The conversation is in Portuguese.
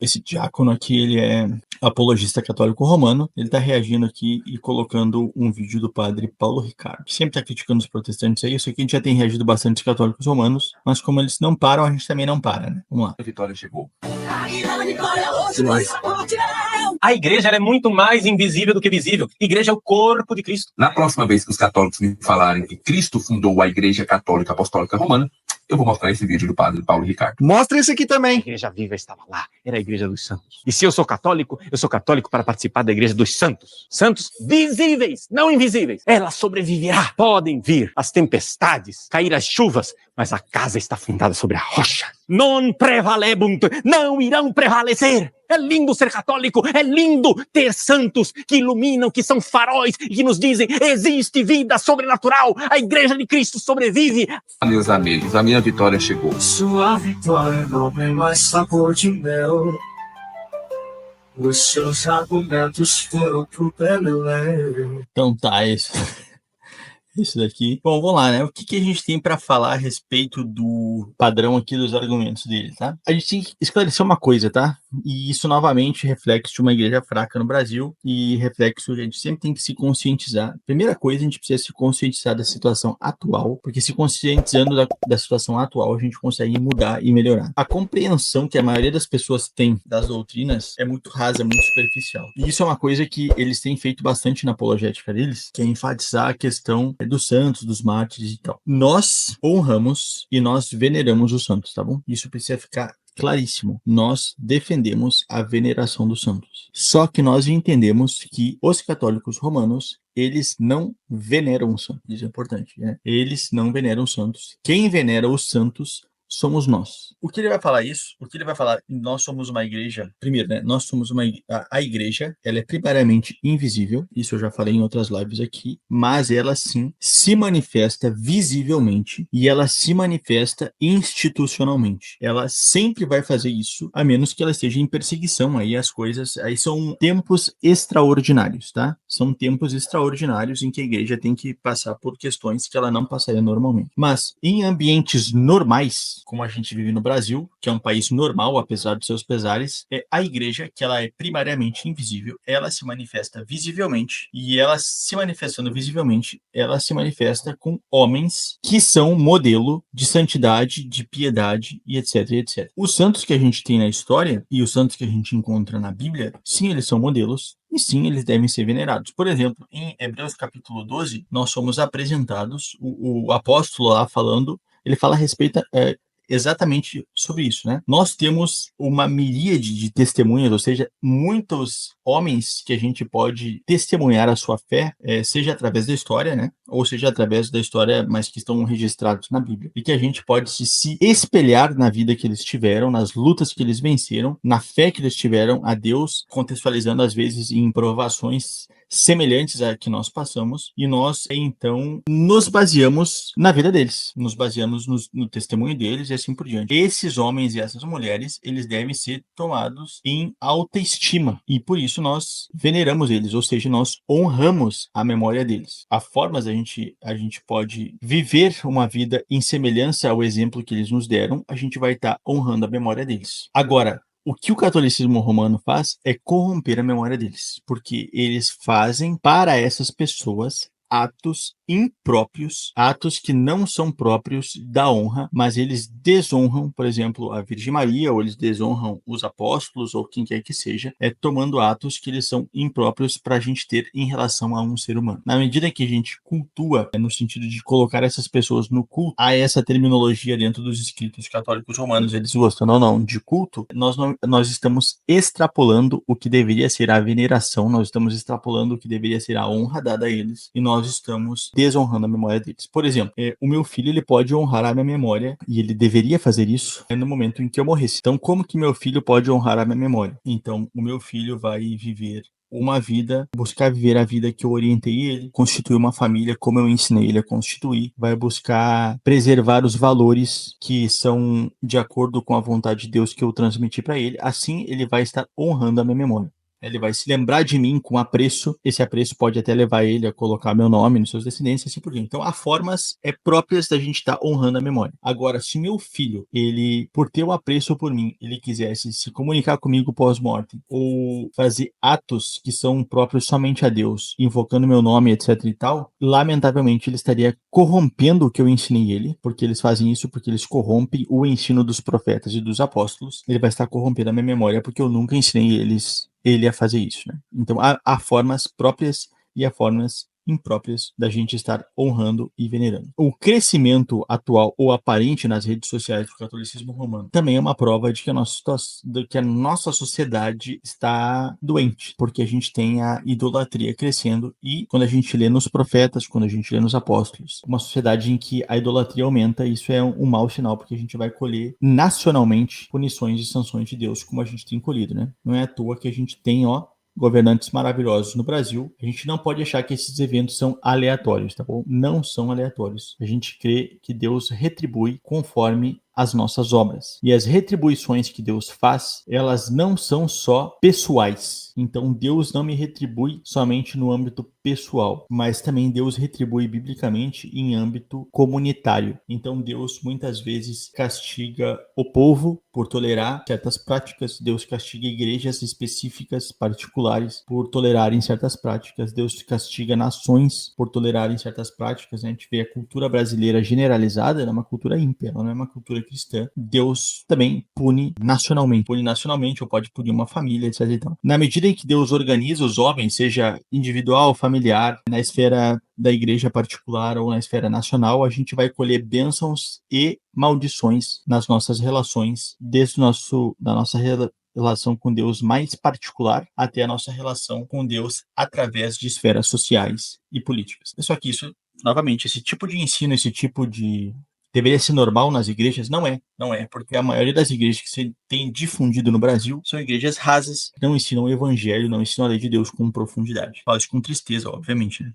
Esse diácono aqui, ele é apologista católico romano. Ele está reagindo aqui e colocando um vídeo do padre Paulo Ricardo, que sempre está criticando os protestantes aí. Eu sei que a gente já tem reagido bastante os católicos romanos, mas como eles não param, a gente também não para, né? Vamos lá. A vitória chegou. A igreja é muito mais invisível do que visível. A igreja é o corpo de Cristo. Na próxima vez que os católicos me falarem que Cristo fundou a Igreja Católica Apostólica Romana, eu vou mostrar esse vídeo do padre Paulo Ricardo. Mostra esse aqui A também. igreja viva estava lá, era a igreja dos santos. E se eu sou católico para participar da igreja dos santos. Santos visíveis, não invisíveis. Ela sobreviverá. Podem vir as tempestades, cair as chuvas, mas a casa está fundada sobre a rocha. Non prevalebunt, não irão prevalecer. É lindo ser católico, é lindo ter santos que iluminam, que são faróis e que nos dizem, existe vida sobrenatural, a igreja de Cristo sobrevive. Meus amigos, a minha vitória chegou. Sua vitória não tem mais sabor de mel. Os seus argumentos foram pro beleléu. Então tá, isso daqui. Bom, vamos lá, né? O que a gente tem para falar a respeito do padrão aqui dos argumentos dele, tá? A gente tem que esclarecer uma coisa, tá? E isso, novamente, reflexo de uma igreja fraca no Brasil e reflexo, a gente sempre tem que se conscientizar. Primeira coisa, a gente precisa se conscientizar da situação atual, porque se conscientizando da situação atual, a gente consegue mudar e melhorar. A compreensão que a maioria das pessoas tem das doutrinas é muito rasa, muito superficial. E isso é uma coisa que eles têm feito bastante na apologética deles, que é enfatizar a questão dos santos, dos mártires e tal. Nós honramos e nós veneramos os santos, tá bom? Isso precisa ficar claríssimo. Nós defendemos a veneração dos santos. Só que nós entendemos que os católicos romanos, eles não veneram os santos. Isso é importante, né? Eles não veneram os santos. Quem venera os santos somos nós. O que ele vai falar isso? O que ele vai falar? Nós somos uma igreja. Primeiro, né? Nós somos a igreja. Ela é primariamente invisível. Isso eu já falei em outras lives aqui. Mas ela sim se manifesta visivelmente e ela se manifesta institucionalmente. Ela sempre vai fazer isso, a menos que ela esteja em perseguição. Aí as coisas, aí são tempos extraordinários, tá? São tempos extraordinários em que a igreja tem que passar por questões que ela não passaria normalmente. Mas em ambientes normais, como a gente vive no Brasil, que é um país normal, apesar dos seus pesares, a igreja, que ela é primariamente invisível, ela se manifesta visivelmente, e ela se manifestando visivelmente, ela se manifesta com homens que são modelo de santidade, de piedade e etc, etc. Os santos que a gente tem na história e os santos que a gente encontra na Bíblia, sim, eles são modelos, e sim, eles devem ser venerados. Por exemplo, em Hebreus capítulo 12, nós somos apresentados, o apóstolo lá falando, ele fala a respeito exatamente sobre isso, né? Nós temos uma miríade de testemunhas, ou seja, muitos homens que a gente pode testemunhar a sua fé, seja através da história, né? Ou seja através da história, mas que estão registrados na Bíblia. E que a gente pode se espelhar na vida que eles tiveram, nas lutas que eles venceram, na fé que eles tiveram a Deus, contextualizando às vezes em provações semelhantes a que nós passamos, e nós, então, nos baseamos na vida deles, nos baseamos no testemunho deles e assim por diante. Esses homens e essas mulheres, eles devem ser tomados em alta estima, e por isso nós veneramos eles, ou seja, nós honramos a memória deles. Há formas a gente pode viver uma vida em semelhança ao exemplo que eles nos deram, a gente vai estar honrando a memória deles. Agora, o que o catolicismo romano faz é corromper a memória deles, porque eles fazem para essas pessoas atos impróprios, atos que não são próprios da honra, mas eles desonram, por exemplo, a Virgem Maria, ou eles desonram os apóstolos, ou quem quer que seja, tomando atos que eles são impróprios para a gente ter em relação a um ser humano. Na medida que a gente cultua, no sentido de colocar essas pessoas no culto, há essa terminologia dentro dos escritos católicos romanos, eles gostando ou não de culto, nós estamos extrapolando o que deveria ser a veneração, nós estamos extrapolando o que deveria ser a honra dada a eles, e nós estamos desonrando a memória deles. Por exemplo, o meu filho, ele pode honrar a minha memória, e ele deveria fazer isso no momento em que eu morresse. Então, como que meu filho pode honrar a minha memória? Então, o meu filho vai viver uma vida, buscar viver a vida que eu orientei ele, constituir uma família como eu ensinei ele a constituir, vai buscar preservar os valores que são de acordo com a vontade de Deus que eu transmiti para ele, assim ele vai estar honrando a minha memória. Ele vai se lembrar de mim com apreço. Esse apreço pode até levar ele a colocar meu nome nos seus descendentes, assim por diante. Então, há formas próprias da gente estar honrando a memória. Agora, se meu filho, ele, por ter um apreço por mim, ele quisesse se comunicar comigo pós-mortem, ou fazer atos que são próprios somente a Deus, invocando meu nome, etc e tal, lamentavelmente ele estaria corrompendo o que eu ensinei ele, porque eles fazem isso porque eles corrompem o ensino dos profetas e dos apóstolos. Ele vai estar corrompendo a minha memória porque eu nunca ensinei ele a fazer isso, né? Então há formas próprias e há formas impróprias da gente estar honrando e venerando. O crescimento atual ou aparente nas redes sociais do catolicismo romano também é uma prova de que a nossa sociedade está doente, porque a gente tem a idolatria crescendo e quando a gente lê nos profetas, quando a gente lê nos apóstolos, uma sociedade em que a idolatria aumenta, isso é um mau sinal, porque a gente vai colher nacionalmente punições e sanções de Deus, como a gente tem colhido, né? Não é à toa que a gente tem, governantes maravilhosos no Brasil. A gente não pode achar que esses eventos são aleatórios, tá bom? Não são aleatórios. A gente crê que Deus retribui conforme as nossas obras. E as retribuições que Deus faz, elas não são só pessoais. Então Deus não me retribui somente no âmbito pessoal, mas também Deus retribui biblicamente em âmbito comunitário. Então Deus muitas vezes castiga o povo por tolerar certas práticas, Deus castiga igrejas específicas, particulares, por tolerarem certas práticas, Deus castiga nações por tolerarem certas práticas. A gente vê a cultura brasileira generalizada, ela é uma cultura ímpia, ela não é uma cultura cristã. Deus também pune nacionalmente, ou pode punir uma família, etc. Então, na medida em que Deus organiza os homens, seja individual, familiar, na esfera da igreja particular ou na esfera nacional, a gente vai colher bênçãos e maldições nas nossas relações, desde da nossa relação com Deus mais particular até a nossa relação com Deus através de esferas sociais e políticas. Só que isso, novamente, esse tipo de ensino, esse tipo de deveria ser normal nas igrejas? Não é, porque a maioria das igrejas que se tem difundido no Brasil são igrejas rasas, que não ensinam o evangelho, não ensinam a lei de Deus com profundidade. Falo isso com tristeza, obviamente, né?